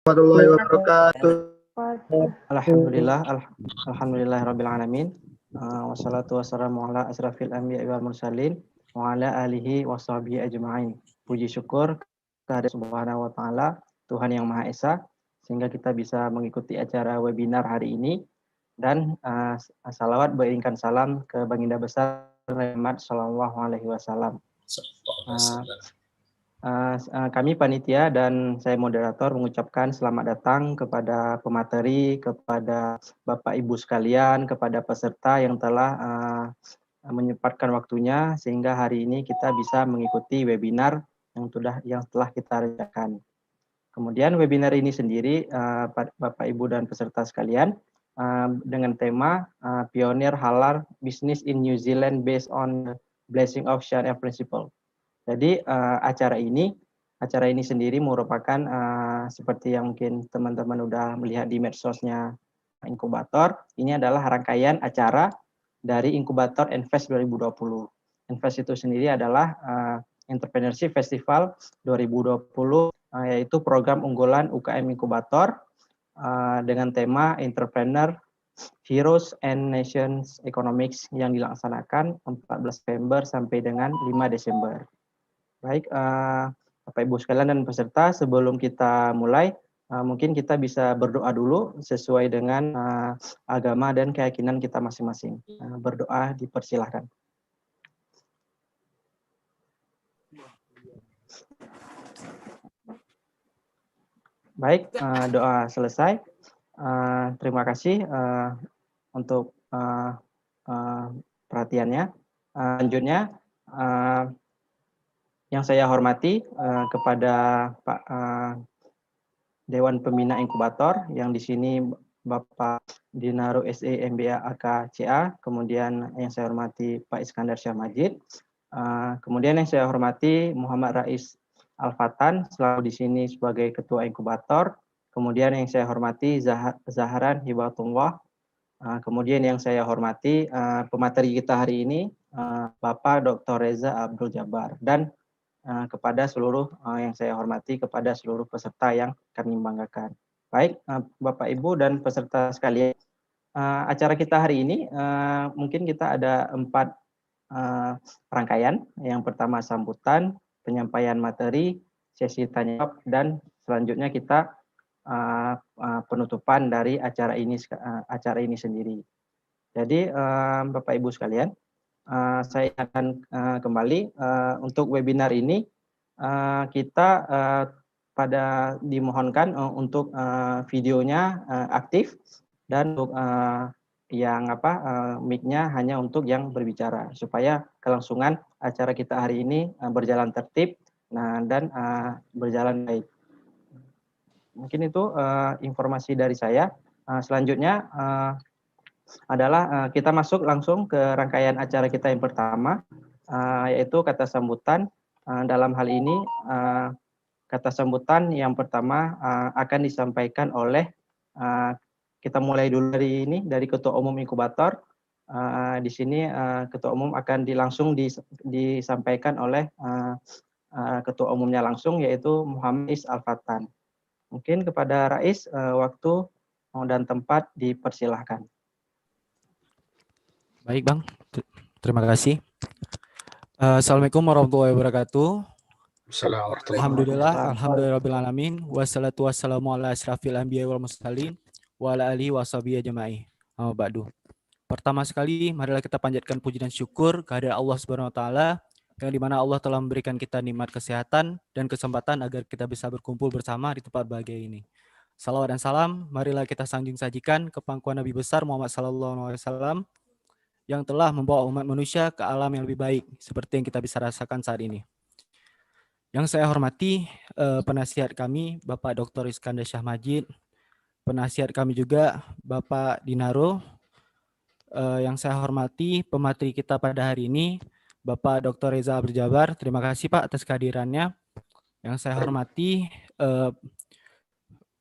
warahmatullahi wabarakatuh. Alhamdulillahirabbil alamin. Wassalatu wassalamu ala asrafil anbiya'i wal mursalin wa ala alihi washabihi ajma'in. Puji syukur kehadirat Subhanahu wa taala, Tuhan yang Maha Esa, sehingga kita bisa mengikuti acara webinar hari ini, dan salawat beriringkan salam ke Baginda besar Muhammad sallallahu alaihi wasallam. Kami panitia dan saya moderator mengucapkan selamat datang kepada pemateri, kepada Bapak Ibu sekalian, kepada peserta yang telah menyempatkan waktunya sehingga hari ini kita bisa mengikuti webinar yang telah kita rencanakan. Kemudian webinar ini sendiri, Bapak Ibu dan peserta sekalian, dengan tema Pioneer Halal Business in New Zealand based on Blessing of Sharia Principle. Jadi acara ini sendiri merupakan seperti yang mungkin teman-teman udah melihat di medsosnya Inkubator. Ini adalah rangkaian acara dari Inkubator Invest 2020. Invest itu sendiri adalah Entrepreneurship Festival 2020, yaitu program unggulan UKM Inkubator dengan tema Entrepreneur Heroes and Nations Economics yang dilaksanakan 14 November sampai dengan 5 Desember. Baik, Bapak Ibu sekalian dan peserta, sebelum kita mulai, mungkin kita bisa berdoa dulu sesuai dengan agama dan keyakinan kita masing-masing. Berdoa dipersilahkan. Baik, doa selesai. Terima kasih untuk perhatiannya. Selanjutnya, yang saya hormati kepada Pak Dewan Pembina Inkubator, yang di sini Bapak Dinaro SE MBA AK CA, kemudian yang saya hormati Pak Iskandar Syah Majid, kemudian yang saya hormati Muhammad Rais Al-Fatan, selalu di sini sebagai Ketua Inkubator, kemudian yang saya hormati Zaharan Hibatullah, kemudian yang saya hormati pemateri kita hari ini, Bapak Dr. Reza Abdul Jabbar, dan kepada seluruh yang saya hormati, kepada seluruh peserta yang kami banggakan. Baik, Bapak Ibu dan peserta sekalian, acara kita hari ini mungkin kita ada 4 rangkaian. Yang pertama sambutan, penyampaian materi, sesi tanya jawab, dan selanjutnya kita penutupan dari acara ini sendiri. Jadi Bapak Ibu sekalian, saya akan kembali untuk webinar ini kita dimohonkan untuk videonya aktif, dan untuk yang mic-nya hanya untuk yang berbicara supaya kelangsungan acara kita hari ini berjalan tertib dan berjalan baik. Mungkin itu informasi dari saya. Selanjutnya adalah kita masuk langsung ke rangkaian acara kita yang pertama, yaitu kata sambutan. Dalam hal ini kata sambutan yang pertama akan disampaikan oleh, kita mulai dulu dari Ketua Umum Inkubator. Di sini Ketua Umum akan langsung disampaikan oleh Ketua Umumnya langsung, yaitu Muhammad Rais Al-Fatan. Mungkin kepada Rais, waktu dan tempat dipersilahkan. Baik Bang, terima kasih. Assalamualaikum warahmatullahi wabarakatuh. Alhamdulillahirabbil wassalatu wassalamu ala asrafil anbiya'i wal mursalin wa ala alihi washabihi ajma'in. Ba'du. Pertama sekali, marilah kita panjatkan puji dan syukur kehadirat Allah Subhanahu wa taala, yang dimana Allah telah memberikan kita nikmat kesehatan dan kesempatan agar kita bisa berkumpul bersama di tempat bahagia ini. Salawat dan salam marilah kita sanjung sajikan ke pangkuan Nabi besar Muhammad sallallahu alaihi wasallam, yang telah membawa umat manusia ke alam yang lebih baik, seperti yang kita bisa rasakan saat ini. Yang saya hormati penasihat kami, Bapak Dr. Iskandar Syah Majid, penasihat kami juga Bapak Dinaro. Yang saya hormati pemateri kita pada hari ini, Bapak Dr. Reza Abdul Jabbar. Terima kasih Pak atas kehadirannya. Yang saya hormati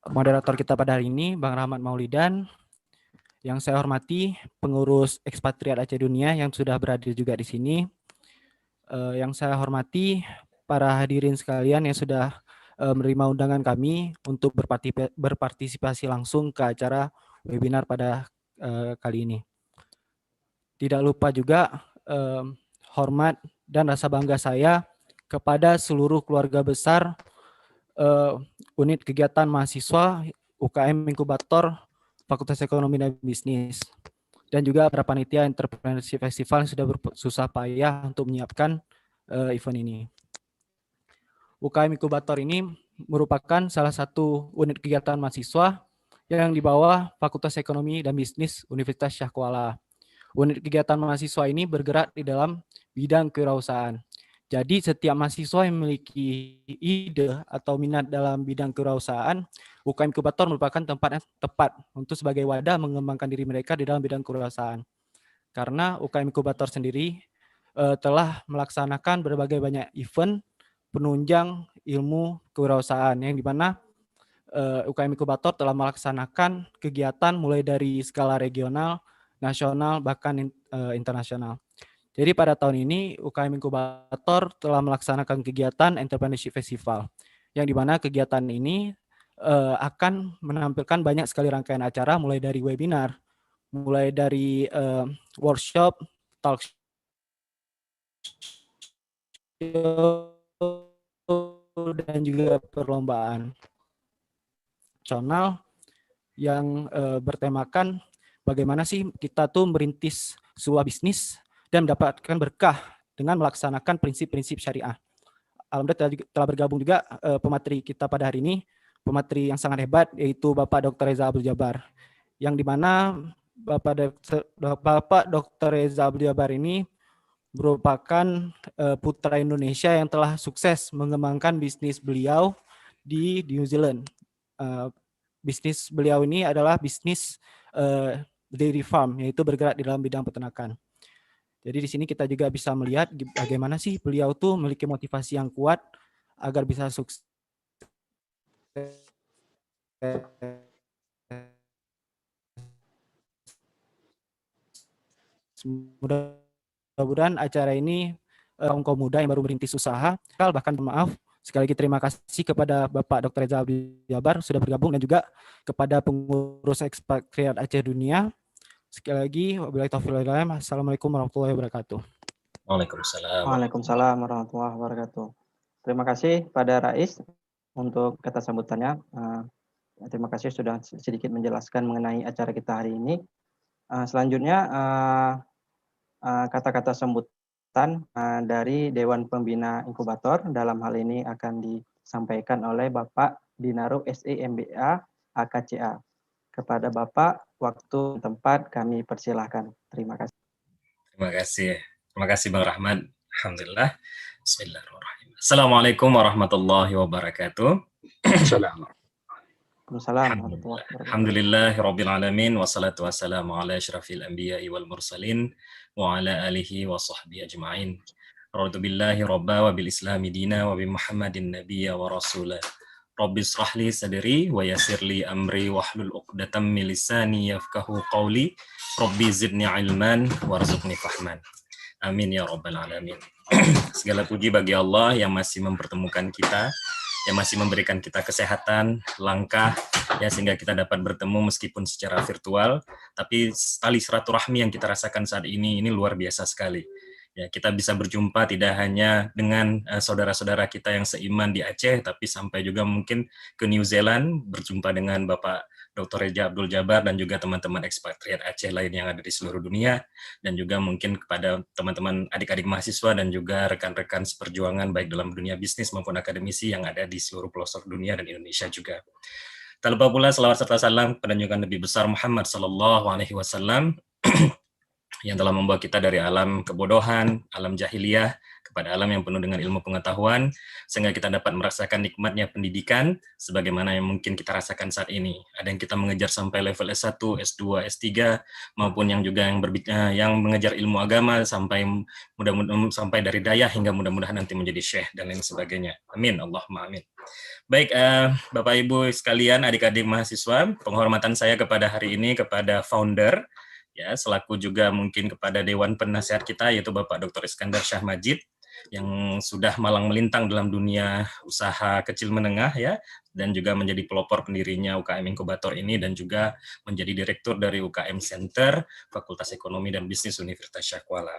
moderator kita pada hari ini, Bang Rahmat Maulidan. Yang saya hormati pengurus ekspatriat Aceh Dunia yang sudah berhadir juga di sini. Yang saya hormati para hadirin sekalian yang sudah menerima undangan kami untuk berpartisipasi langsung ke acara webinar pada kali ini. Tidak lupa juga hormat dan rasa bangga saya kepada seluruh keluarga besar unit kegiatan mahasiswa UKM Inkubator Fakultas Ekonomi dan Bisnis, dan juga para panitia Entrepreneurship Festival yang sudah bersusah payah untuk menyiapkan event ini. UKM Inkubator ini merupakan salah satu unit kegiatan mahasiswa yang di bawah Fakultas Ekonomi dan Bisnis Universitas Syah Kuala. Unit kegiatan mahasiswa ini bergerak di dalam bidang kewirausahaan. Jadi setiap mahasiswa yang memiliki ide atau minat dalam bidang kewirausahaan, UKM Inkubator merupakan tempat yang tepat untuk sebagai wadah mengembangkan diri mereka di dalam bidang kewirausahaan. Karena UKM Inkubator sendiri telah melaksanakan berbagai banyak event penunjang ilmu kewirausahaan, yang dimana UKM Inkubator telah melaksanakan kegiatan mulai dari skala regional, nasional, bahkan internasional. Jadi pada tahun ini UKM Inkubator telah melaksanakan kegiatan Entrepreneurship Festival, yang dimana kegiatan ini akan menampilkan banyak sekali rangkaian acara, mulai dari webinar, mulai dari workshop, talk show, dan juga perlombaan nasional yang bertemakan bagaimana sih kita tuh merintis sebuah bisnis dan mendapatkan berkah dengan melaksanakan prinsip-prinsip syariah. Alhamdulillah telah bergabung juga pemateri kita pada hari ini, pemateri yang sangat hebat, yaitu Bapak Dr. Reza Abdul Jabar, yang dimana Bapak Dr. Reza Abdul Jabar ini merupakan putra Indonesia yang telah sukses mengembangkan bisnis beliau di New Zealand. Bisnis beliau ini adalah bisnis dairy farm, yaitu bergerak di dalam bidang peternakan. Jadi di sini kita juga bisa melihat bagaimana sih beliau tuh memiliki motivasi yang kuat agar bisa sukses. Mudah-mudahan acara ini kaum muda yang baru merintis usaha, bahkan maaf, sekali lagi terima kasih kepada Bapak Dr. Reza Abdul Jabar sudah bergabung, dan juga kepada pengurus ekspatriat Aceh Dunia. Sekali lagi, wabillahi taufiq wal hidayah. Assalamualaikum warahmatullahi wabarakatuh. Waalaikumsalam. Waalaikumsalam warahmatullahi wabarakatuh. Terima kasih pada Rais untuk kata sambutannya. Terima kasih sudah sedikit menjelaskan mengenai acara kita hari ini. Selanjutnya kata-kata sambutan dari Dewan Pembina Inkubator dalam hal ini akan disampaikan oleh Bapak Dinaru SE MBA AKCA. Kepada Bapak, waktu tempat kami persilahkan. Terima kasih. Terima kasih. Terima kasih Bang Rahmat. Alhamdulillah. Bismillahirrahmanirrahim. Assalamualaikum warahmatullahi wabarakatuh. Assalamualaikum. Alhamdulillahirabbil alamin, wassalatu wassalamu ala asyrafil anbiya'i wal mursalin wa ala alihi wa sahbihi ajma'in. Radu billahi rabba wa bil islami dina wa bi Muhammadin nabiyya wa rasulah. Rabbi shrah li sadri wa yassir li amri wahlul 'uqdatam min lisani yafqahu qawli. Rabbi zidni ilman warzuqni fahman. Amin ya rabbal alamin. Segala puji bagi Allah yang masih mempertemukan kita, yang masih memberikan kita kesehatan, langkah, ya sehingga kita dapat bertemu meskipun secara virtual, tapi tali silaturahmi yang kita rasakan saat ini luar biasa sekali. Ya, kita bisa berjumpa tidak hanya dengan saudara-saudara kita yang seiman di Aceh, tapi sampai juga mungkin ke New Zealand, berjumpa dengan Bapak Dr. Reza Abdul Jabar dan juga teman-teman ekspatriat Aceh lain yang ada di seluruh dunia, dan juga mungkin kepada teman-teman adik-adik mahasiswa dan juga rekan-rekan seperjuangan baik dalam dunia bisnis maupun akademisi yang ada di seluruh pelosok dunia dan Indonesia juga. Tak lupa pula selawat serta salam kepada junjungan Nabi besar Muhammad sallallahu alaihi wasallam yang telah membawa kita dari alam kebodohan, alam jahiliyah, kepada alam yang penuh dengan ilmu pengetahuan, sehingga kita dapat merasakan nikmatnya pendidikan, sebagaimana yang mungkin kita rasakan saat ini. Ada yang kita mengejar sampai level S1, S2, S3, maupun yang juga yang mengejar ilmu agama, sampai mudah-mudahan sampai dari dayah, hingga mudah-mudahan nanti menjadi syekh, dan lain sebagainya. Amin, Allahumma amin. Baik, Bapak Ibu sekalian, adik-adik mahasiswa, penghormatan saya kepada hari ini, kepada founder, ya, selaku juga mungkin kepada Dewan Penasehat kita, yaitu Bapak Dr. Iskandar Syah Majid, yang sudah malang melintang dalam dunia usaha kecil menengah ya, dan juga menjadi pelopor pendirinya UKM Inkubator ini, dan juga menjadi direktur dari UKM Center Fakultas Ekonomi dan Bisnis Universitas Syakwala.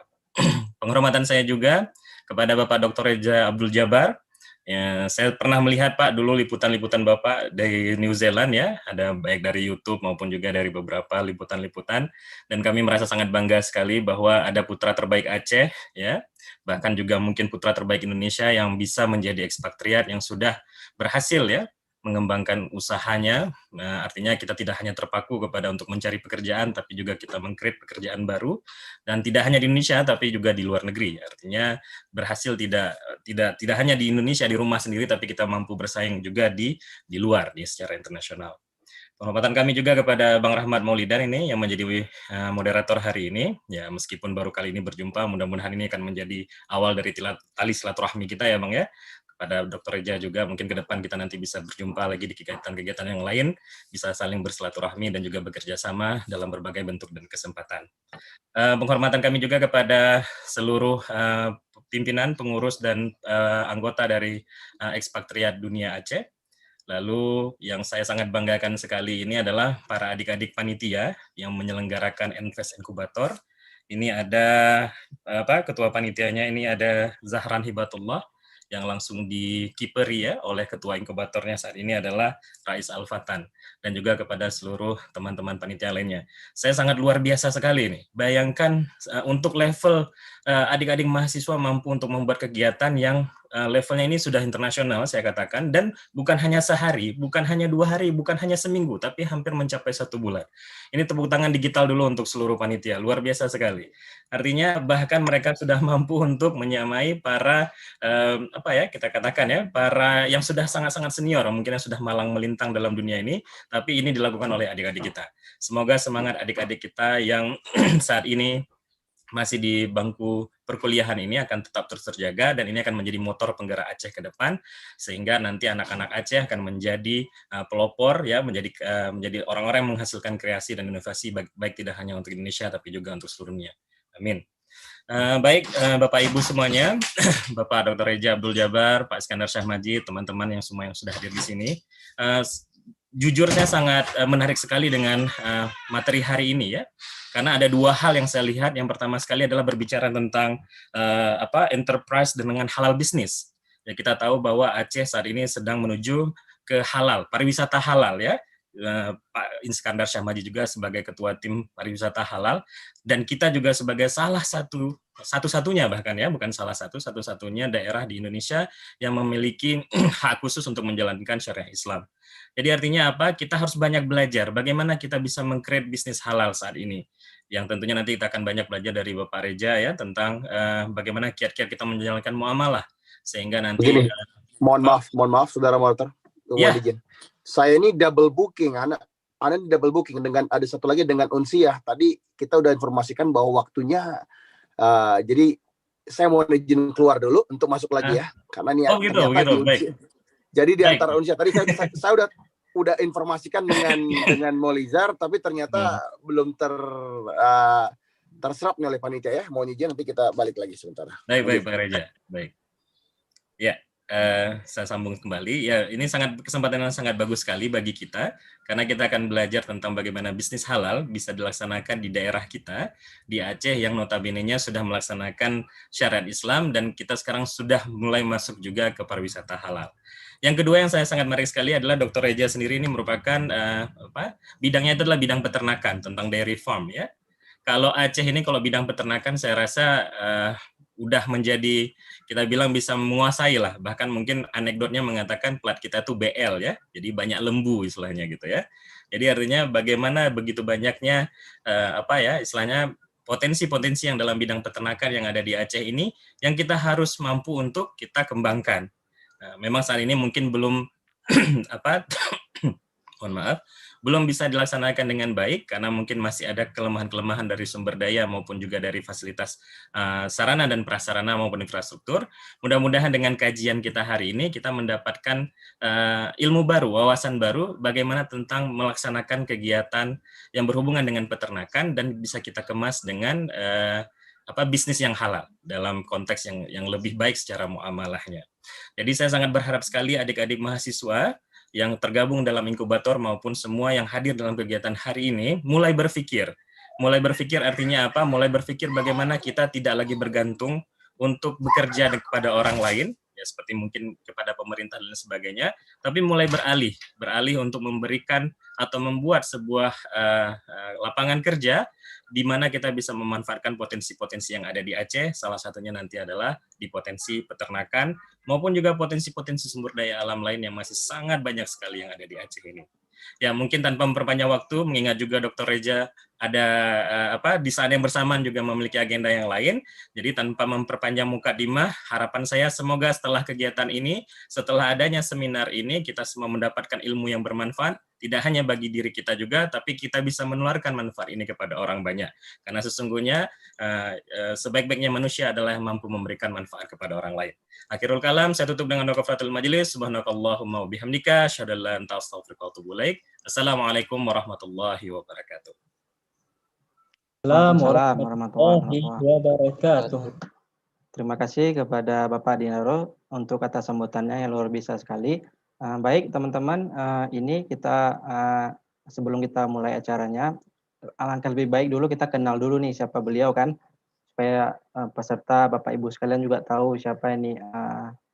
Penghormatan saya juga kepada Bapak Dr. Reza Abdul Jabar. Ya, saya pernah melihat Pak dulu liputan-liputan Bapak dari New Zealand ya, ada baik dari YouTube maupun juga dari beberapa liputan-liputan, dan kami merasa sangat bangga sekali bahwa ada putra terbaik Aceh ya, bahkan juga mungkin putra terbaik Indonesia yang bisa menjadi ekspatriat yang sudah berhasil ya mengembangkan usahanya. Nah, artinya kita tidak hanya terpaku kepada untuk mencari pekerjaan, tapi juga kita meng-create pekerjaan baru, dan tidak hanya di Indonesia tapi juga di luar negeri. Artinya berhasil tidak hanya di Indonesia di rumah sendiri, tapi kita mampu bersaing juga di luar secara internasional. Penghormatan kami juga kepada Bang Rahmat Maulidan ini yang menjadi moderator hari ini. Ya, meskipun baru kali ini berjumpa, mudah-mudahan ini akan menjadi awal dari tali silaturahmi kita ya Bang ya. Kepada Dr. Reza juga mungkin ke depan kita nanti bisa berjumpa lagi di kegiatan-kegiatan yang lain, bisa saling bersilaturahmi dan juga bekerja sama dalam berbagai bentuk dan kesempatan. Penghormatan kami juga kepada seluruh pimpinan, pengurus, dan anggota dari Ekspatriat Dunia Aceh. Lalu yang saya sangat banggakan sekali ini adalah para adik-adik panitia yang menyelenggarakan Enfest Inkubator. Ini ada ketua panitianya, ini ada Zahran Hibatullah yang langsung dikiperi ya oleh ketua inkubatornya saat ini adalah Rais Al-Fatan, dan juga kepada seluruh teman-teman panitia lainnya. Saya sangat luar biasa sekali nih. Bayangkan untuk level adik-adik mahasiswa mampu untuk membuat kegiatan yang levelnya ini sudah internasional saya katakan, dan bukan hanya sehari, bukan hanya 2 hari, bukan hanya seminggu, tapi hampir mencapai 1 bulan. Ini tepuk tangan digital dulu untuk seluruh panitia, luar biasa sekali. Artinya bahkan mereka sudah mampu untuk menyamai para kita katakan ya, para yang sudah sangat-sangat senior, mungkin yang sudah malang melintang dalam dunia ini, tapi ini dilakukan oleh adik-adik kita. Semoga semangat adik-adik kita yang saat ini masih di bangku perkuliahan ini akan tetap terus terjaga, dan ini akan menjadi motor penggerak Aceh ke depan, sehingga nanti anak-anak Aceh akan menjadi pelopor ya, menjadi orang-orang yang menghasilkan kreasi dan inovasi baik tidak hanya untuk Indonesia tapi juga untuk seluruh dunia. Amin. Baik Bapak Ibu semuanya, Bapak Dr. Reza Abdul Jabar, Pak Iskandar Syah Majid, teman-teman yang semua yang sudah hadir di sini. Jujur saya sangat menarik sekali dengan materi hari ini ya, karena ada 2 hal yang saya lihat. Yang pertama sekali adalah berbicara tentang enterprise dengan halal bisnis. Ya, kita tahu bahwa Aceh saat ini sedang menuju ke halal, pariwisata halal ya. Pak Iskandar Syah Majid juga sebagai ketua tim pariwisata halal, dan kita juga sebagai salah satu-satunya bahkan ya, bukan salah satu-satunya daerah di Indonesia yang memiliki hak khusus untuk menjalankan syariah Islam. Jadi artinya apa? Kita harus banyak belajar bagaimana kita bisa meng-create bisnis halal saat ini. Yang tentunya nanti kita akan banyak belajar dari Bapak Reza ya tentang bagaimana kiat-kiat kita menjalankan muamalah sehingga nanti begini, mohon maaf saudara moderator. Ya. Saya ini double booking, anak double booking dengan ada satu lagi dengan Unsiah. Tadi kita udah informasikan bahwa waktunya jadi saya mau izin keluar dulu untuk masuk lagi ya, karena ini gitu. Baik. Jadi di antara Unsiah tadi saya udah informasikan dengan Molizar, tapi ternyata belum terserap nih oleh panitia ya. Mohon izin, nanti kita balik lagi sebentar. Baik Pak Reza. Baik. Ya. Saya sambung kembali. Ya, ini kesempatan yang sangat bagus sekali bagi kita, karena kita akan belajar tentang bagaimana bisnis halal bisa dilaksanakan di daerah kita, di Aceh yang notabene-nya sudah melaksanakan syariat Islam, dan kita sekarang sudah mulai masuk juga ke pariwisata halal. Yang kedua yang saya sangat menarik sekali adalah Dr. Reza sendiri ini merupakan bidangnya itu adalah bidang peternakan, tentang dairy farm ya. Kalau Aceh ini kalau bidang peternakan saya rasa udah menjadi, kita bilang bisa menguasai lah, bahkan mungkin anekdotnya mengatakan plat kita tuh BL ya, jadi banyak lembu istilahnya gitu ya. Jadi artinya bagaimana begitu banyaknya istilahnya potensi-potensi yang dalam bidang peternakan yang ada di Aceh ini, yang kita harus mampu untuk kita kembangkan. Memang saat ini mungkin belum mohon maaf, belum bisa dilaksanakan dengan baik karena mungkin masih ada kelemahan-kelemahan dari sumber daya maupun juga dari fasilitas sarana dan prasarana maupun infrastruktur. Mudah-mudahan dengan kajian kita hari ini kita mendapatkan ilmu baru, wawasan baru bagaimana tentang melaksanakan kegiatan yang berhubungan dengan peternakan, dan bisa kita kemas dengan bisnis yang halal dalam konteks yang lebih baik secara muamalahnya. Jadi saya sangat berharap sekali adik-adik mahasiswa yang tergabung dalam inkubator maupun semua yang hadir dalam kegiatan hari ini mulai berpikir. Mulai berpikir artinya apa? Mulai berpikir bagaimana kita tidak lagi bergantung untuk bekerja kepada orang lain, ya seperti mungkin kepada pemerintah dan sebagainya, tapi mulai beralih untuk memberikan atau membuat sebuah lapangan kerja di mana kita bisa memanfaatkan potensi-potensi yang ada di Aceh. Salah satunya nanti adalah di potensi peternakan maupun juga potensi-potensi sumber daya alam lain yang masih sangat banyak sekali yang ada di Aceh ini. Ya mungkin tanpa memperpanjang waktu, mengingat juga Dr. Reja ada di saat yang bersamaan juga memiliki agenda yang lain. Jadi tanpa memperpanjang mukadimah, harapan saya semoga setelah kegiatan ini, setelah adanya seminar ini, kita semua mendapatkan ilmu yang bermanfaat, tidak hanya bagi diri kita juga, tapi kita bisa menularkan manfaat ini kepada orang banyak. Karena sesungguhnya sebaik-baiknya manusia adalah yang mampu memberikan manfaat kepada orang lain. Akhirul kalam, saya tutup dengan doa kafaratul majelis. Subhanakallahumma wa bihamdika, asyhadu an la ilaha illa anta astaghfiruka wa atubu ilaik. Assalamualaikum warahmatullahi wabarakatuh. Waalaikumsalam warahmatullahi wabarakatuh. Terima kasih kepada Bapak Dinaro untuk kata sambutannya yang luar biasa sekali. Baik teman-teman, ini kita sebelum kita mulai acaranya, alangkah lebih baik dulu kita kenal dulu nih siapa beliau kan, supaya peserta Bapak Ibu sekalian juga tahu siapa ini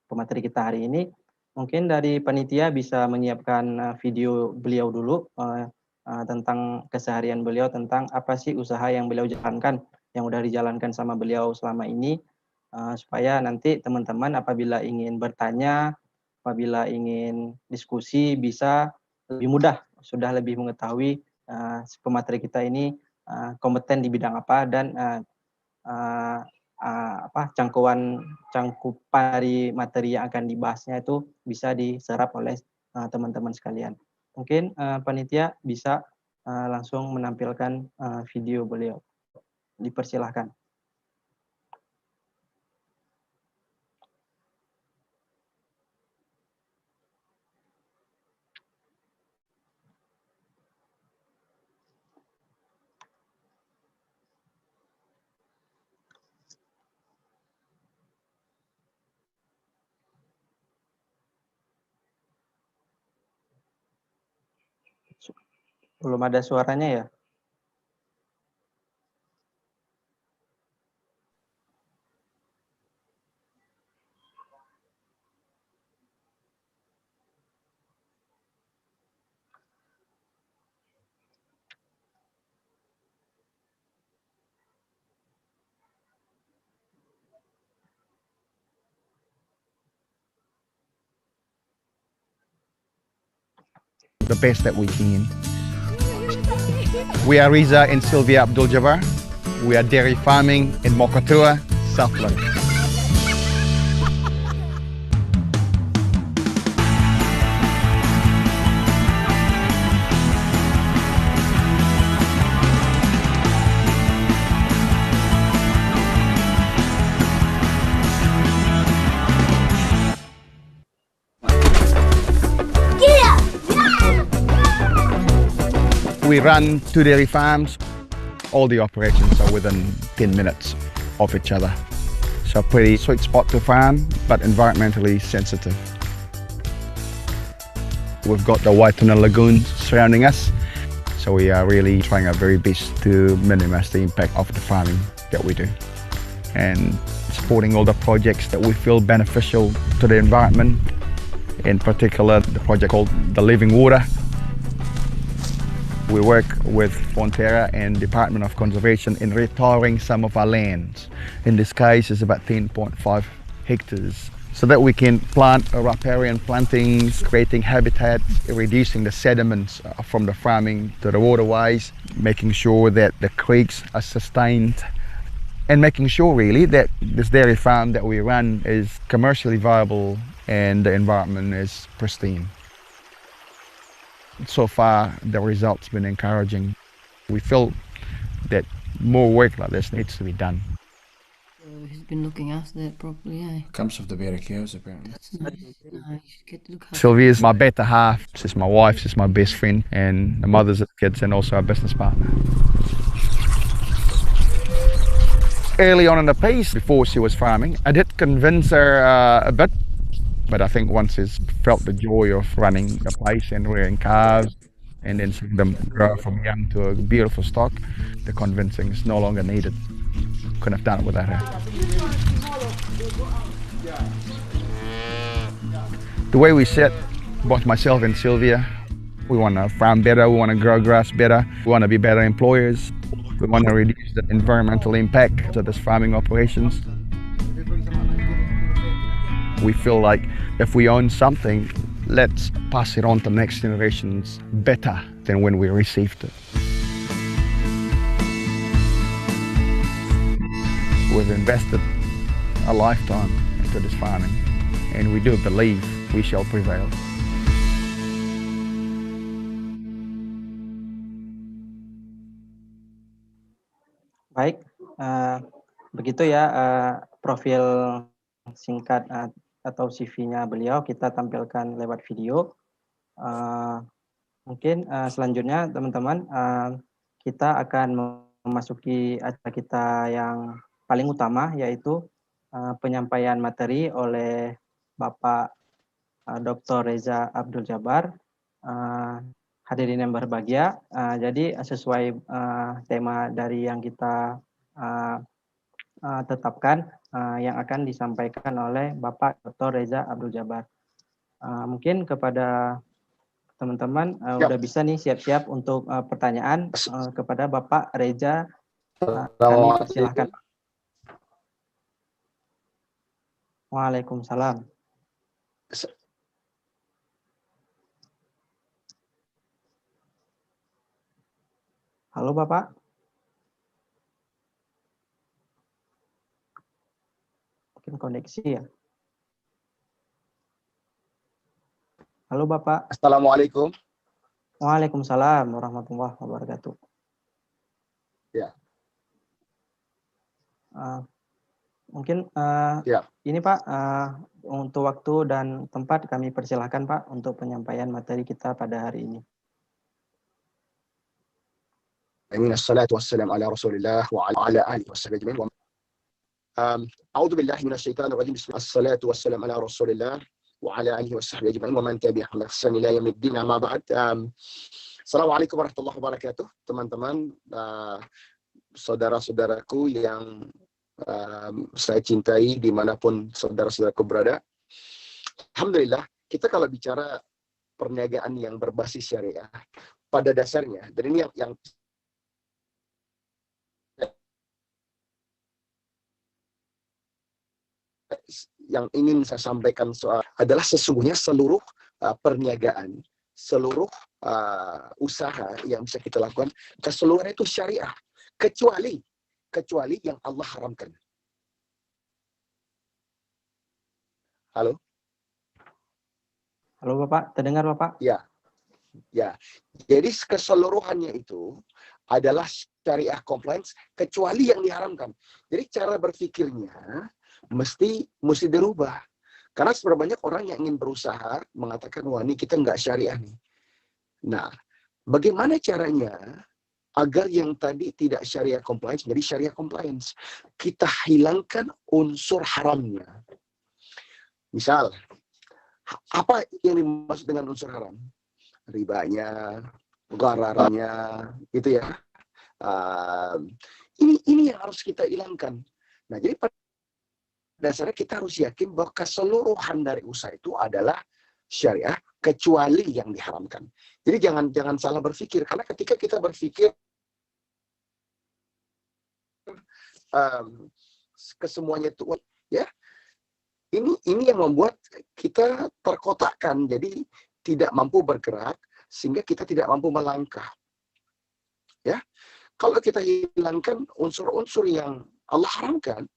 pemateri kita hari ini. Mungkin dari panitia bisa menyiapkan video beliau dulu tentang keseharian beliau, tentang apa sih usaha yang beliau jalankan, yang udah dijalankan sama beliau selama ini, supaya nanti teman-teman apabila ingin bertanya, apabila ingin diskusi bisa lebih mudah, sudah lebih mengetahui pemateri kita ini kompeten di bidang apa, dan cangkupan dari materi yang akan dibahasnya itu bisa diserap oleh teman-teman sekalian. Mungkin panitia bisa langsung menampilkan video beliau. Dipersilahkan. Belum ada suaranya ya? The best that we can. We are Riza and Sylvia Abdul Jabbar. We are dairy farming in Mokatua, South London. We run 2 dairy farms. All the operations are within 10 minutes of each other. So pretty sweet spot to farm, but environmentally sensitive. We've got the Waituna Lagoon surrounding us. So we are really trying our very best to minimize the impact of the farming that we do. And supporting all the projects that we feel beneficial to the environment. In particular, the project called The Living Water. We work with Fonterra and Department of Conservation in retiring some of our lands. In this case, it's about 10.5 hectares, so that we can plant riparian plantings, creating habitat, reducing the sediments from the farming to the waterways, making sure that the creeks are sustained, and making sure really that this dairy farm that we run is commercially viable and the environment is pristine. So far, the results been encouraging. We feel that more work like this needs to be done. He's been looking after that properly, eh? Comes with the better cows, apparently. That's nice. No, you should get to look after. Sylvia is my better half. She's my wife, she's my best friend, and the mothers of the kids, and also our business partner. early on in the piece, before she was farming, I did convince her a bit, but I think once she's felt the joy of running a place and rearing calves, and then seeing them grow from young to a beautiful stock, the convincing is no longer needed. Couldn't have done it without her. The way we said, both myself and Sylvia, we want to farm better, we want to grow grass better, we want to be better employers, we want to reduce the environmental impact of this farming operations. We feel like if we own something, let's pass it on to next generations better than when we received it. We've invested a lifetime into this farming, and we do believe we shall prevail. Baik, begitu ya profil singkat atau CV-nya beliau kita tampilkan lewat video. Mungkin selanjutnya teman-teman kita akan memasuki acara kita yang paling utama, yaitu penyampaian materi oleh Bapak Dr. Reza Abdul Jabar. Hadirin yang berbahagia, jadi sesuai tema dari yang kita tetapkan, yang akan disampaikan oleh Bapak Dr. Reza Abdul Jabar. Mungkin kepada teman-teman udah bisa nih siap-siap untuk pertanyaan kepada Bapak Reza. Kami persilahkan. Waalaikumsalam. Halo Bapak. Mungkin koneksi ya. Halo Bapak. Assalamualaikum. Waalaikumsalam warahmatullahi wabarakatuh. Ya. Mungkin Ya. ini Pak, untuk waktu dan tempat kami persilahkan Pak untuk penyampaian materi kita pada hari ini. Assalatu wassalamu ala Rasulillah wa ala alihi washabihi ajma'in. A'udzu billahi minasyaitonir rajim. Assalatu wassalamu ala Rasulillah wa ala alihi washabihi ajma'in wa man tabi'ahum bi ihsan ila yaumiddin. Amma ba'd. Assalamualaikum warahmatullahi wabarakatuh. Teman-teman, saudara-saudaraku yang saya cintai dimanapun saudara-saudaraku berada. Alhamdulillah, kita kalau bicara perniagaan yang berbasis syariah, pada dasarnya, dan ini yang ingin saya sampaikan adalah sesungguhnya seluruh perniagaan, seluruh usaha yang bisa kita lakukan, keseluruhannya itu syariah, kecuali yang Allah haramkan. Halo? Halo Bapak, terdengar Bapak? Ya. Jadi keseluruhannya itu adalah syariah compliance kecuali yang diharamkan. Jadi cara berpikirnya mesti dirubah. Karena seberapa banyak orang yang ingin berusaha mengatakan, wah ini kita nggak syariah nih. Nah, bagaimana caranya agar yang tadi tidak syariah compliance menjadi syariah compliance? Kita hilangkan unsur haramnya. Misal, apa yang dimaksud dengan unsur haram? Ribanya, ghararnya, gitu ya. Ini yang harus kita hilangkan. Nah, jadi pada dasarnya kita harus yakin bahwa keseluruhan dari usaha itu adalah syariah kecuali yang diharamkan. Jadi jangan salah berpikir, karena ketika kita berpikir kesemuanya itu ya, ini yang membuat kita terkotakkan, jadi tidak mampu bergerak sehingga kita tidak mampu melangkah. Ya, kalau kita hilangkan unsur-unsur yang Allah haramkan,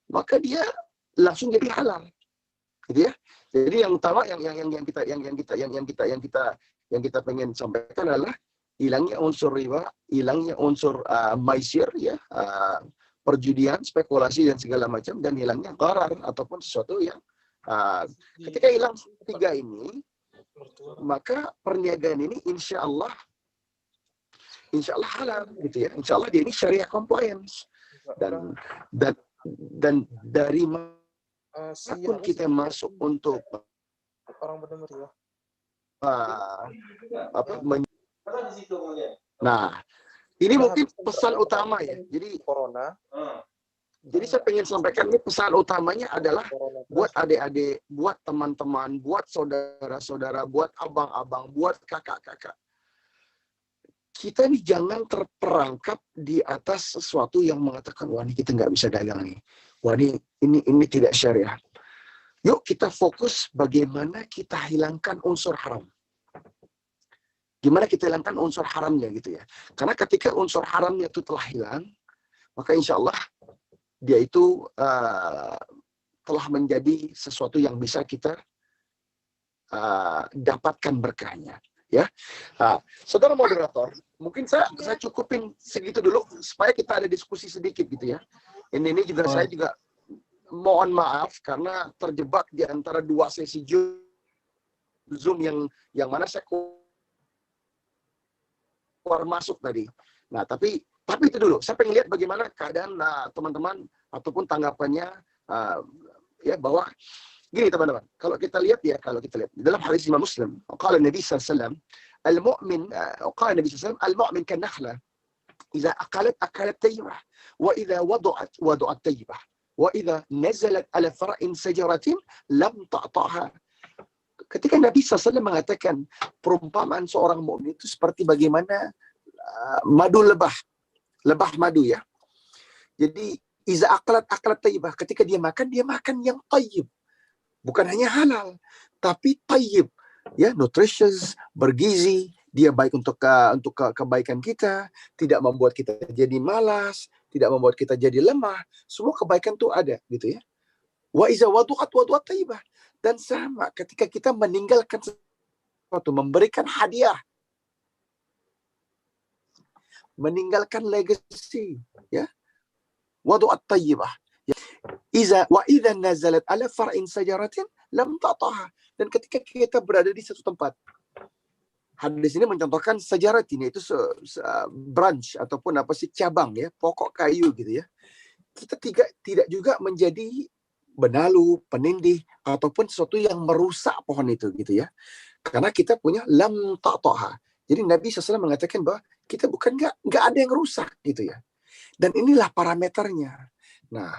maka dia langsung jadi halal, gitu ya. Jadi yang utama yang kita pengen sampaikan adalah hilangnya unsur riba, hilangnya unsur maisir ya, perjudian, spekulasi dan segala macam, dan hilangnya gharar ataupun sesuatu yang ketika hilang tiga ini, maka perniagaan ini insya Allah halal, gitu ya. Insya Allah dia ini syariah compliance. dan dari pun kita masuk untuk nah, ini mungkin pesan utama ya. Jadi saya pengen sampaikan ini pesan utamanya adalah buat adik-adik, buat teman-teman, buat saudara-saudara, buat abang-abang, buat kakak-kakak. Kita ini jangan terperangkap di atas sesuatu yang mengatakan, wah ini kita nggak bisa dagang nih. Wah ini tidak syariah. Yuk kita fokus bagaimana kita hilangkan unsur haram. Gimana kita hilangkan unsur haramnya gitu ya. Karena ketika unsur haramnya itu telah hilang, maka insya Allah dia itu telah menjadi sesuatu yang bisa kita dapatkan berkahnya. Ya, saudara moderator, mungkin saya cukupin segitu dulu supaya kita ada diskusi sedikit gitu ya. Ini juga saya juga mohon maaf karena terjebak di antara dua sesi Zoom yang mana saya keluar masuk tadi. Nah, tapi itu dulu. Saya pengen lihat bagaimana keadaan teman-teman ataupun tanggapannya ya bahwa gini teman-teman. Kalau kita lihat dalam hadis Imam Muslim, qala Nabi sallallahu alaihi wasallam, al-mu'min qala Nabi sallallahu alaihi wasallam, al-mu'min kan-nakhla idza akalat tayyibah wa idza wada'at tayyibah wa idza nazalat ala fara'in sajaratin lam ta'taha. Ketika Nabi SAW mengatakan perumpamaan seorang mukmin itu seperti bagaimana madu lebah madu ya. Jadi iza akalat tayyibah, ketika dia makan yang tayyib. Bukan hanya halal, tapi tayyib, ya, nutritious, bergizi, dia baik untuk kebaikan kita, tidak membuat kita jadi malas, tidak membuat kita jadi lemah. Semua kebaikan itu ada gitu ya. Wa iza wadu'at tayyibah. Dan sama ketika kita meninggalkan sesuatu, memberikan hadiah, meninggalkan legacy, ya. Wadu'at tayyibah. Wa idza nazalat ala far'in sajaratin lam ta'taha. Dan ketika kita berada di satu tempat, hadis ini mencontohkan sajaratin, yaitu branch ataupun cabang ya, pokok kayu gitu ya. Kita tidak juga menjadi benalu, penindih, ataupun sesuatu yang merusak pohon itu gitu ya. Karena kita punya lam ta'taha. Jadi Nabi SAW mengatakan bahwa kita bukan nggak ada yang rusak gitu ya. Dan inilah parameternya. Nah,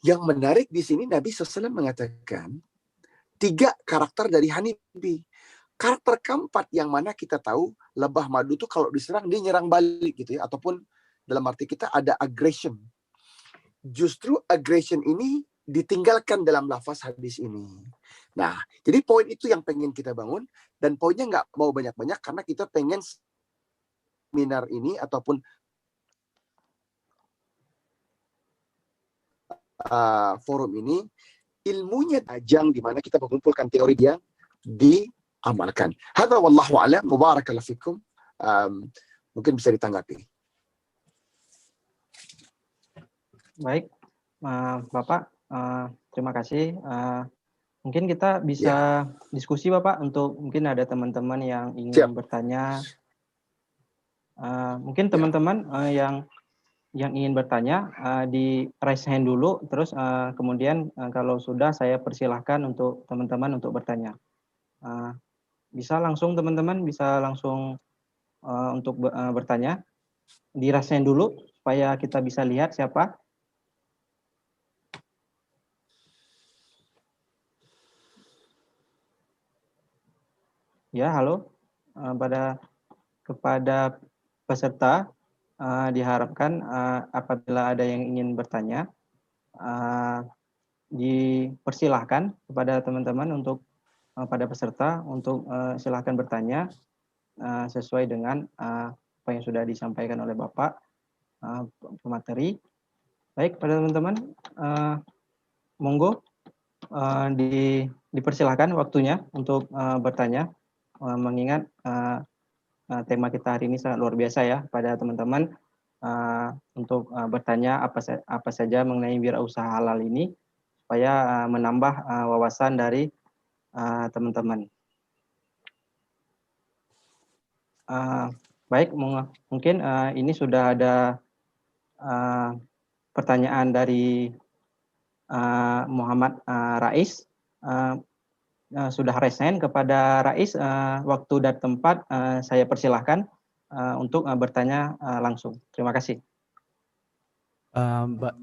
yang menarik di sini Nabi SAW mengatakan 3 karakter dari honeybee. Karakter keempat yang mana kita tahu lebah madu itu kalau diserang dia nyerang balik gitu ya, ataupun dalam arti kita ada aggression. Justru aggression ini ditinggalkan dalam lafaz hadis ini. Nah, jadi poin itu yang pengen kita bangun, dan poinnya nggak mau banyak-banyak karena kita pengen seminar ini ataupun forum ini ilmunya ajang di mana kita mengumpulkan teori yang diamalkan. Hadza wallahu a'lam. Mubarakallahu fikum. Mungkin bisa ditanggapi. Baik, Bapak. Terima kasih. Mungkin kita bisa diskusi Bapak, untuk mungkin ada teman-teman yang ingin bertanya. Mungkin teman-teman yang ingin bertanya di raise hand dulu, terus kemudian kalau sudah saya persilahkan untuk teman-teman untuk bertanya. Bisa langsung teman-teman, bisa langsung untuk bertanya. Di raise hand dulu supaya kita bisa lihat siapa. Ya, halo. Kepada peserta diharapkan apabila ada yang ingin bertanya, dipersilahkan kepada teman-teman untuk pada peserta untuk silahkan bertanya sesuai dengan apa yang sudah disampaikan oleh Bapak pemateri. Baik, pada teman-teman, monggo dipersilahkan waktunya untuk bertanya. Mengingat tema kita hari ini sangat luar biasa ya pada teman-teman, untuk bertanya apa saja mengenai wirausaha halal ini supaya menambah wawasan dari teman-teman. Baik, mungkin ini sudah ada pertanyaan dari Muhammad Rais. Sudah resen kepada Rais, waktu dan tempat saya persilahkan untuk bertanya langsung. Terima kasih.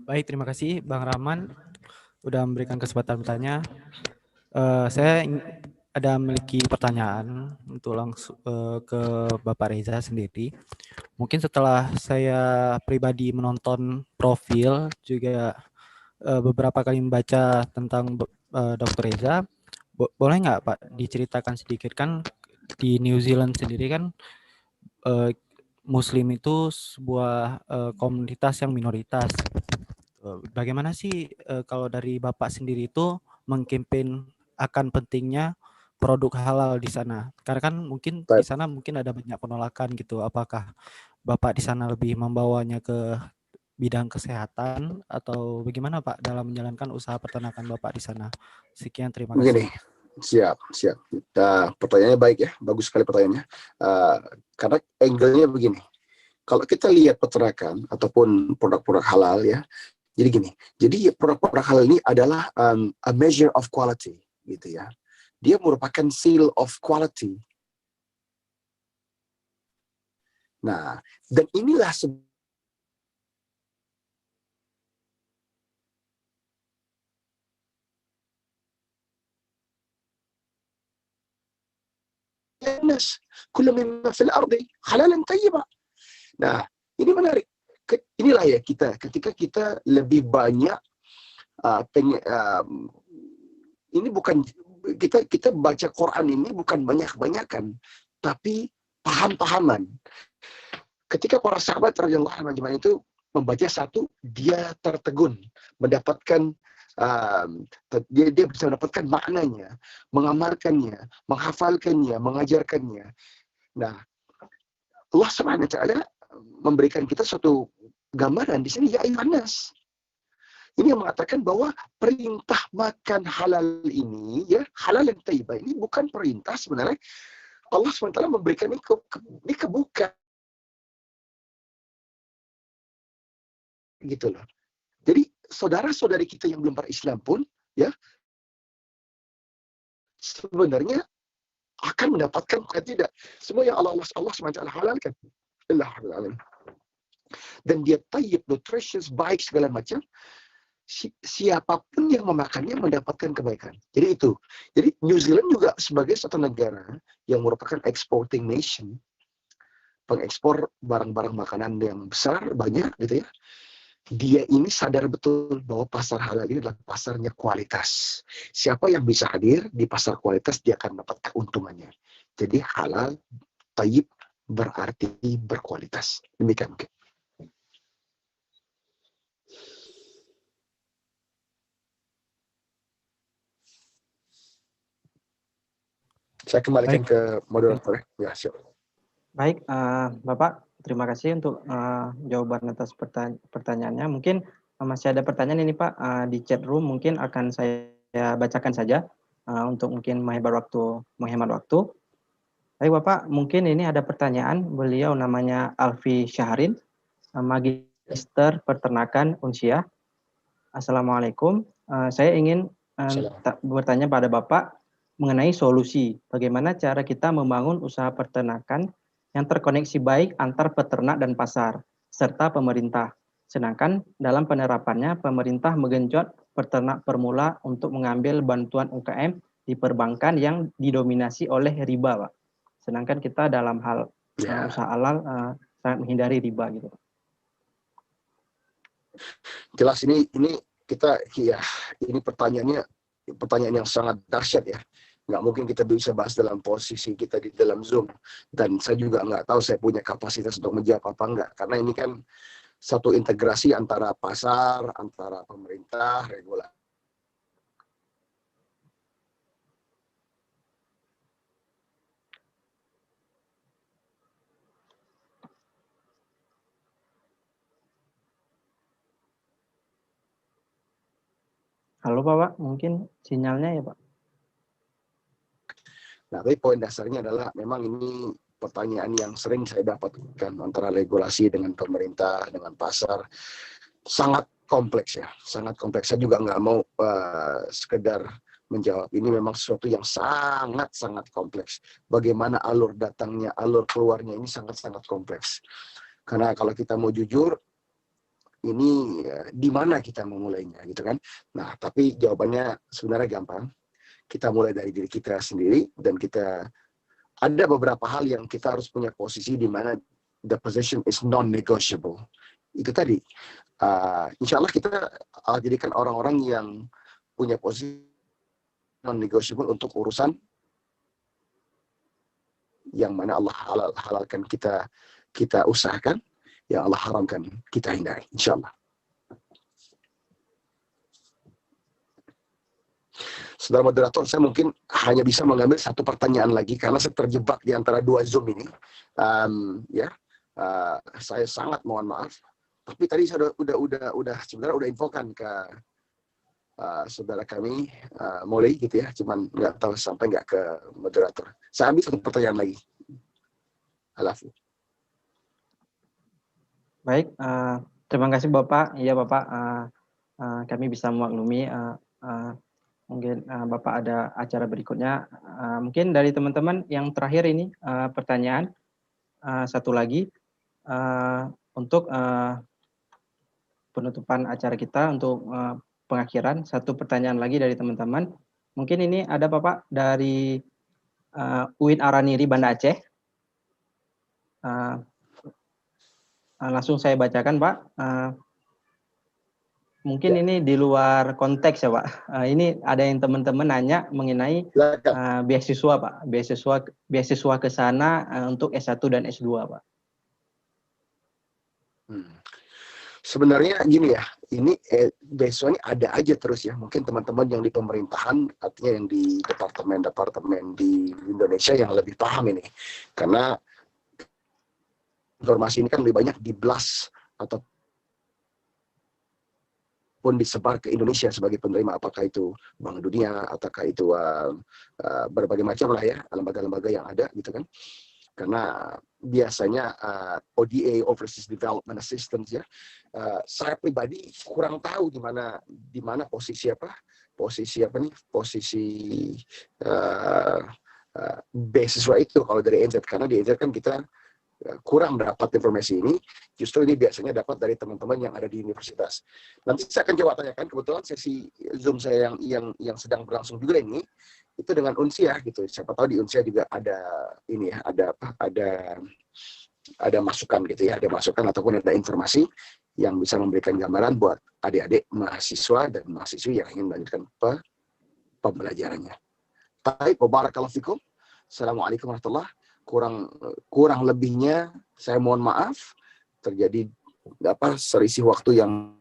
Baik, terima kasih Bang Rahman udah memberikan kesempatan bertanya. Saya ada memiliki pertanyaan untuk langsung ke Bapak Reza sendiri. Mungkin setelah saya pribadi menonton profil juga beberapa kali membaca tentang Dr. Reza, boleh nggak Pak diceritakan sedikit, kan di New Zealand sendiri kan Muslim itu sebuah komunitas yang minoritas. Bagaimana sih kalau dari Bapak sendiri itu mengkampanye akan pentingnya produk halal di sana? Karena kan mungkin di sana mungkin ada banyak penolakan gitu. Apakah Bapak di sana lebih membawanya ke bidang kesehatan atau bagaimana Pak dalam menjalankan usaha peternakan Bapak di sana? Sekian, terima kasih. Begini, siap. Pertanyaannya baik ya, bagus sekali pertanyaannya. Karena angle-nya begini, kalau kita lihat peternakan ataupun produk-produk halal ya, jadi gini, jadi produk-produk halal ini adalah a measure of quality, gitu ya. Dia merupakan seal of quality. Nah, dan inilah الناس كل مما في الأرض حلالا طيبا. Nah, ini menarik. Inilah ya kita, ketika kita lebih banyak ini bukan kita baca Quran ini bukan banyak-banyakan, tapi paham-pahaman. Ketika para sahabat radhiyallahu anhum itu membaca satu, dia tertegun, mendapatkan dia bisa mendapatkan maknanya, mengamalkannya, menghafalkannya, mengajarkannya. Nah, Allah Subhanahu wa taala memberikan kita suatu gambaran di sini, ya ayyuhan nas. Ini yang mengatakan bahwa perintah makan halal ini, ya halal dan thayyibah ini bukan perintah sebenarnya. Allah SWT memberikan ini kebuka. Gitu loh. Jadi saudara-saudari kita yang belum berislam pun, ya sebenarnya akan mendapatkan, bukan tidak, semua yang Allah SWT halalkan. Dan dia tayyib, nutritious, baik segala macam. Siapapun yang memakannya mendapatkan kebaikan. Jadi itu. Jadi New Zealand juga sebagai satu negara yang merupakan exporting nation, pengekspor barang-barang makanan yang besar, banyak gitu ya. Dia ini sadar betul bahwa pasar halal ini adalah pasarnya kualitas. Siapa yang bisa hadir di pasar kualitas, dia akan dapat keuntungannya. Jadi halal, tayyib berarti berkualitas. Demikian mungkin. Saya kembalikan ke moderator. Ya, siap. Baik, Bapak, terima kasih untuk jawaban atas pertanyaannya. Mungkin masih ada pertanyaan ini Pak di chat room, mungkin akan saya bacakan saja untuk mungkin menghemat waktu. Baik Bapak, mungkin ini ada pertanyaan, beliau namanya Alfi Syahrin, Magister Peternakan Unsia. Assalamualaikum, saya ingin bertanya pada Bapak mengenai solusi, bagaimana cara kita membangun usaha peternakan yang terkoneksi baik antar peternak dan pasar, serta pemerintah. Sedangkan dalam penerapannya, pemerintah menggenjot peternak permula untuk mengambil bantuan UKM di perbankan yang didominasi oleh riba, Pak. Sedangkan kita dalam hal usaha halal sangat menghindari riba gitu. Jelas ini kita ya ini pertanyaan yang sangat dahsyat ya. Nggak mungkin kita bisa bahas dalam posisi kita di dalam Zoom. Dan saya juga nggak tahu saya punya kapasitas untuk menjawab apa enggak. Karena ini kan satu integrasi antara pasar, antara pemerintah, regulasi. Halo Pak, mungkin sinyalnya ya Pak. Nah, tapi poin dasarnya adalah memang ini pertanyaan yang sering saya dapatkan antara regulasi dengan pemerintah, dengan pasar. Sangat kompleks ya, sangat kompleks. Saya juga nggak mau sekedar menjawab. Ini memang sesuatu yang sangat kompleks. Bagaimana alur datangnya, alur keluarnya ini sangat kompleks. Karena kalau kita mau jujur, ini di mana kita memulainya gitu kan. Nah, tapi jawabannya sebenarnya gampang. Kita mulai dari diri kita sendiri, dan kita ada beberapa hal yang kita harus punya posisi di mana the position is non-negotiable. Itu tadi. Insya Allah kita jadikan orang-orang yang punya posisi non-negotiable untuk urusan yang mana Allah halalkan kita usahakan, yang Allah haramkan kita hindari, insya Allah. Saudara moderator, saya mungkin hanya bisa mengambil satu pertanyaan lagi karena saya terjebak di antara dua Zoom ini. Saya sangat mohon maaf. Tapi tadi saya sebenarnya udah infokan ke saudara kami mulai gitu ya, cuman nggak tahu sampai nggak ke moderator. Saya ambil satu pertanyaan lagi. Halafu. Baik, terima kasih Bapak. Iya Bapak, kami bisa memaklumi. Mungkin Bapak ada acara berikutnya. Mungkin dari teman-teman yang terakhir ini pertanyaan satu lagi untuk penutupan acara kita, untuk pengakhiran. Satu pertanyaan lagi dari teman-teman. Mungkin ini ada Bapak dari Uin Araniri, Banda Aceh. Langsung saya bacakan Pak. Mungkin ini di luar konteks ya Pak. Ini ada yang teman-teman nanya mengenai beasiswa Pak, beasiswa ke sana untuk S1 dan S2 Pak. Sebenarnya gini ya, ini beasiswa ini ada aja terus ya. Mungkin teman-teman yang di pemerintahan, artinya yang di departemen di Indonesia yang lebih paham ini. Karena informasi ini kan lebih banyak di blast atau pun disebar ke Indonesia sebagai penerima, apakah itu Bank Dunia, ataukah itu berbagai macam lah ya, lembaga-lembaga yang ada gitu kan. Karena biasanya ODA, Overseas Development Assistance ya, saya pribadi kurang tahu di mana posisi beasiswa itu kalau dari NZ, karena di NZ kan kita kurang dapat informasi ini. Justru ini biasanya dapat dari teman-teman yang ada di universitas. Nanti saya akan coba tanyakan, kebetulan sesi Zoom saya yang sedang berlangsung juga ini itu dengan Unsiah gitu. Siapa tahu di Unsiah juga ada ini ya, ada masukan gitu ya, ada masukan ataupun ada informasi yang bisa memberikan gambaran buat adik-adik mahasiswa dan mahasiswi yang ingin melanjutkan pembelajarannya. Baik, barakallahu fikum. Assalamualaikum warahmatullahi wabarakatuh. Kurang lebihnya saya mohon maaf, terjadi selisih waktu yang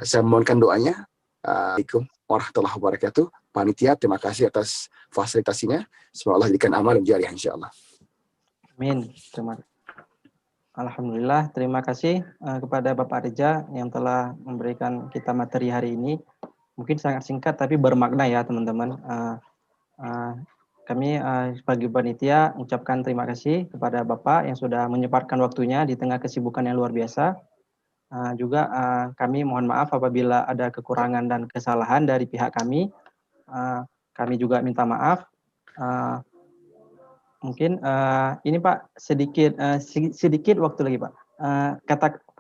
saya mohonkan doanya. Assalamualaikum warahmatullahi wabarakatuh. Panitia, terima kasih atas fasilitasinya. Semoga Allah jadikan amal dan jariah insyaallah. Amin. Alhamdulillah, terima kasih kepada Bapak Reja yang telah memberikan kita materi hari ini. Mungkin sangat singkat tapi bermakna ya teman-teman. Kami sebagai panitia ucapkan terima kasih kepada Bapak yang sudah menyempatkan waktunya di tengah kesibukan yang luar biasa. Juga kami mohon maaf apabila ada kekurangan dan kesalahan dari pihak kami. Kami juga minta maaf. Mungkin ini Pak sedikit waktu lagi Pak.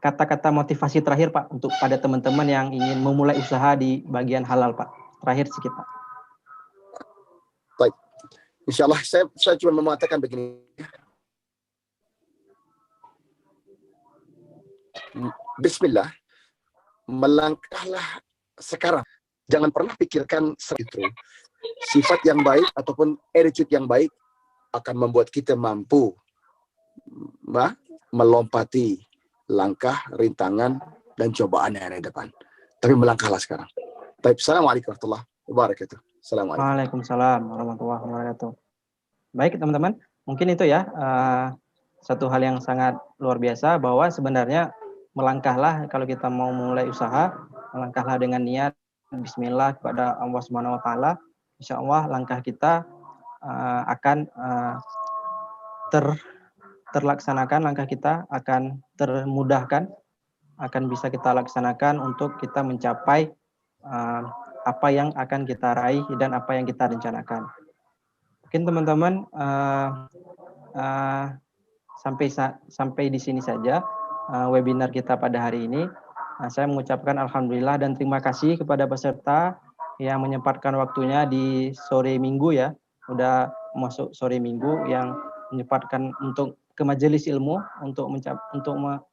Kata-kata motivasi terakhir Pak untuk pada teman-teman yang ingin memulai usaha di bagian halal Pak. Terakhir sedikit Pak. Baik. Insyaallah saya cuma mengatakan begini. Bismillah. Melangkahlah sekarang. Jangan pernah pikirkan itu. Sifat yang baik ataupun attitude yang baik akan membuat kita mampu melompati langkah, rintangan, dan cobaan yang ada di depan. Tapi melangkahlah sekarang. Baik, assalamualaikum warahmatullahi wabarakatuh. Assalamualaikum. Waalaikumsalam warahmatullahi wabarakatuh. Baik teman-teman, mungkin itu ya satu hal yang sangat luar biasa, bahwa sebenarnya melangkahlah kalau kita mau mulai usaha, melangkahlah dengan niat Bismillah kepada Allah Subhanahu Wa Taala. Insya Allah langkah kita akan terlaksanakan, langkah kita akan termudahkan, akan bisa kita laksanakan untuk kita mencapai apa yang akan kita raih dan apa yang kita rencanakan. Mungkin teman-teman sampai di sini saja webinar kita pada hari ini. Saya mengucapkan alhamdulillah dan terima kasih kepada peserta yang menyempatkan waktunya di sore minggu ya. Udah masuk sore minggu yang menyempatkan untuk ke majelis ilmu untuk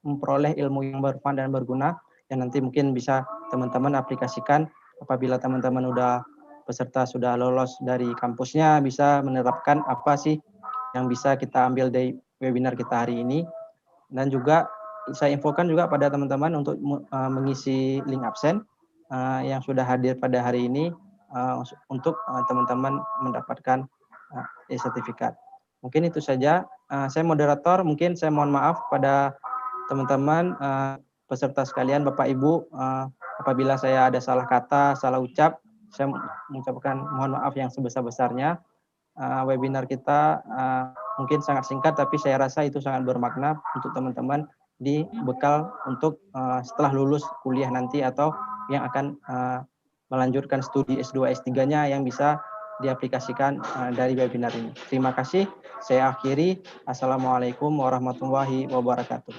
memperoleh ilmu yang bermanfaat dan berguna yang nanti mungkin bisa teman-teman aplikasikan apabila teman-teman peserta sudah lolos dari kampusnya, bisa menerapkan apa sih yang bisa kita ambil dari webinar kita hari ini. Dan juga saya infokan juga pada teman-teman untuk mengisi link absen yang sudah hadir pada hari ini untuk teman-teman mendapatkan e-sertifikat. Mungkin itu saja. Saya moderator, mungkin saya mohon maaf pada teman-teman peserta sekalian, Bapak Ibu, apabila saya ada salah kata, salah ucap, saya mengucapkan mohon maaf yang sebesar-besarnya. Webinar kita mungkin sangat singkat, tapi saya rasa itu sangat bermakna untuk teman-teman di bekal untuk setelah lulus kuliah nanti atau yang akan melanjutkan studi S2, S3-nya yang bisa diaplikasikan dari webinar ini. Terima kasih. Saya akhiri. Assalamualaikum warahmatullahi wabarakatuh.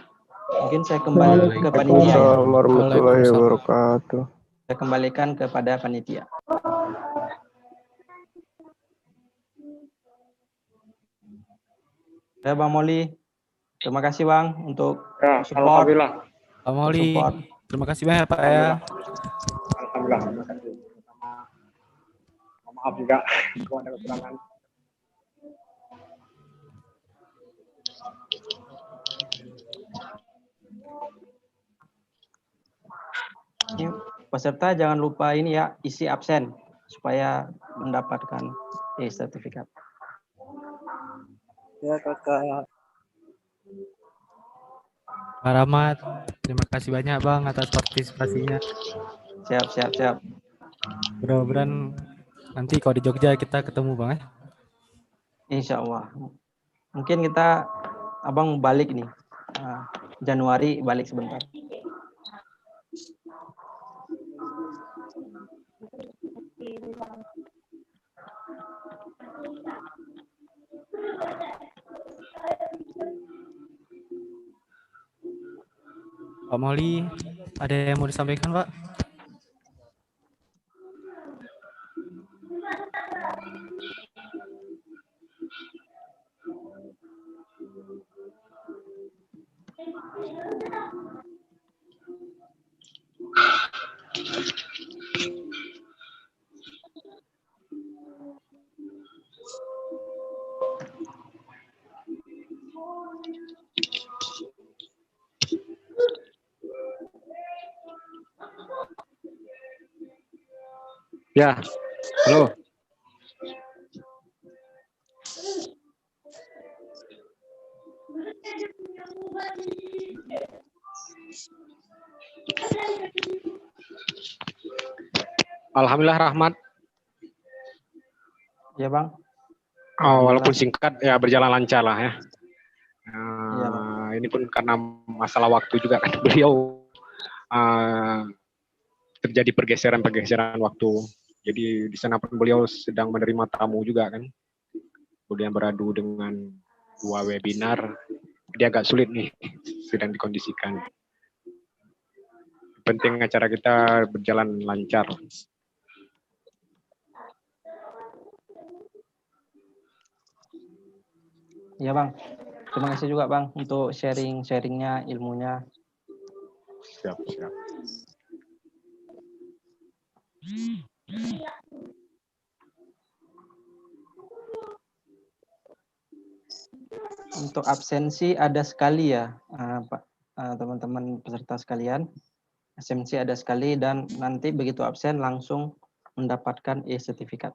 Mungkin saya kembali ke panitia. Waalaikumsalam warahmatullahi wabarakatuh. Saya kembalikan kepada panitia. Ya, Bang Moli. Terima kasih Bang untuk support. Alhamdulillah. Bang Moli, terima kasih banyak Pak ya. Alhamdulillah, terima kasih. Maaf juga kalau ada kekurangan. Peserta jangan lupa ini ya, isi absen supaya mendapatkan e-sertifikat. Ya kakak. Pak Rahmat, terima kasih banyak Bang atas partisipasinya. Siap. Mudah-mudahan nanti kalau di Jogja kita ketemu Bang ya. Insya Allah. Mungkin Abang balik nih. Januari balik sebentar. Pak Moli, ada yang mau disampaikan Pak? Ya, halo. Alhamdulillah Rahmat. Ya Bang. Walaupun singkat ya berjalan lancar lah ya. Iya, Bang. Ini pun karena masalah waktu juga kan beliau terjadi pergeseran waktu. Jadi di sana pun beliau sedang menerima tamu juga kan. Kemudian beradu dengan 2 webinar. Dia agak sulit nih sedang dikondisikan. Penting acara kita berjalan lancar. Iya Bang. Terima kasih juga Bang untuk sharingnya, ilmunya. Siap. Untuk absensi ada sekali ya, Pak, teman-teman peserta sekalian. Absensi ada sekali dan nanti begitu absen langsung mendapatkan e-sertifikat.